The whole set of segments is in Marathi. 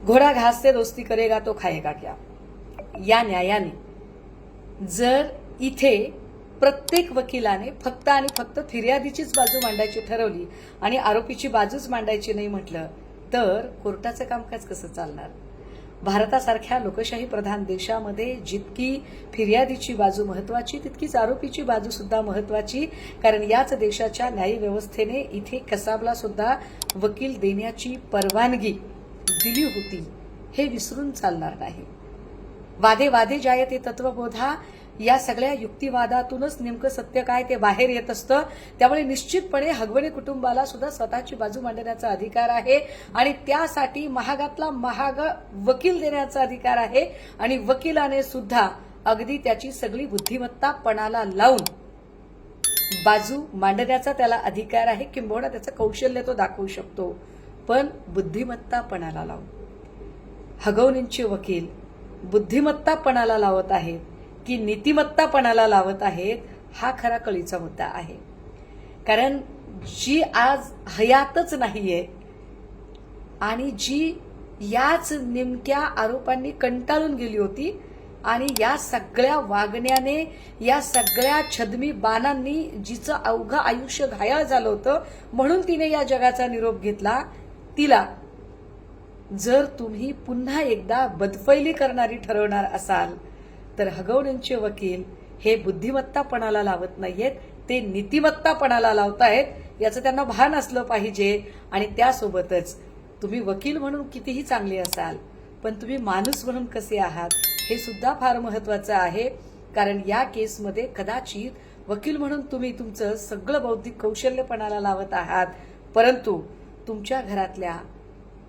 घोडा घास से दोस्ती करेगा तो खाएगा क्या, या न्यायाने जर इथे प्रत्येक वकिलाने फक्त आणि फक्त फिर्यादीचीच बाजू मांडायची ठरवली आणि आरोपीची बाजूच मांडायची नाही म्हटलं तर कोर्टाचं कामकाज कसं चालणार? भारतासारख्या लोकशाही प्रधान देशामध्ये जितकी फिर्यादीची बाजू महत्वाची तितकीच आरोपीची बाजू सुद्धा महत्वाची, कारण याच देशाच्या न्यायव्यवस्थेने इथे कसाबला सुद्धा वकील देण्याची परवानगी दिली होती, हे विसरून चालणार नाही. वादे वादे जायते तत्वबोधा या सगळ्या युक्तिवादातूनच नेमकं सत्य काय ते बाहेर येत असतं. त्यामुळे निश्चितपणे हगवणे कुटुंबाला सुद्धा स्वतःची बाजू मांडण्याचा अधिकार आहे आणि त्यासाठी महागातला महाग वकील देण्याचा अधिकार आहे आणि वकिलाने सुद्धा अगदी त्याची सगळी बुद्धिमत्ता पणाला लावून बाजू मांडण्याचा त्याला अधिकार आहे, किंबहुना त्याचं कौशल्य तो दाखवू शकतो. पण बुद्धिमत्ता पणाला लावून हगवणींचे वकील बुद्धिमत्ता पणाला लावत आहेत की नीतिमत्ता पणाला लावत आहेत, हा खरा कळीचा मुद्दा आहे. कारण जी आज हयातच नाहीये आणि जी याच नेमक्या आरोपांनी कंटाळून गेली होती आणि या सगळ्या वागण्याने या सगळ्या छद्मी बाणांनी जिचं अवघं आयुष्य घायाळ झालं होतं म्हणून तिने या जगाचा निरोप घेतला, तिला जर तुम्ही पुन्हा एकदा बदफैली करणारी ठरवणार असाल तर हगवणींचे वकील हे बुद्धिमत्तापणाला लावत नाहीयेत, ते नीतिमत्तापणाला लावतायत, याचं त्यांना भान असलं पाहिजे. आणि त्यासोबतच तुम्ही वकील म्हणून कितीही चांगले असाल पण तुम्ही माणूस म्हणून कसे आहात हे सुद्धा फार महत्वाचं आहे. कारण या केसमध्ये कदाचित वकील म्हणून तुम्ही तुमचं सगळं बौद्धिक कौशल्य पणाला लावत आहात, परंतु तुमच्या घरातल्या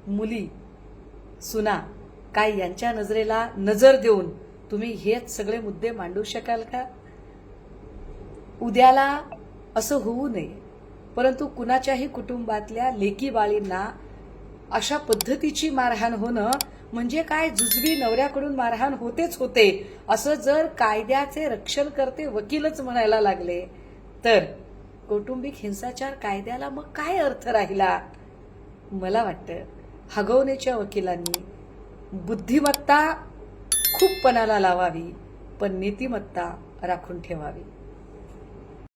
मुली सुना काय यांच्या नजरेला नजर देऊन तुम्ही हेच सगळे मुद्दे मांडू शकाल का? उद्याला असं होऊ नये, परंतु कुणाच्याही कुटुंबातल्या लेकी बाळींना अशा पद्धतीची मारहाण होणं म्हणजे काय, जुजबी नवऱ्याकडून मारहाण होतेच होते असं जर कायद्याचे रक्षण करते वकीलच म्हणायला लागले तर कौटुंबिक हिंसाचार कायद्याला मग काय अर्थ राहिला? मला वाटतं हगवणेच्या वकिलांनी बुद्धिमत्ता खूप पणाला लावावी पण नीतिमत्ता राखून ठेवावी.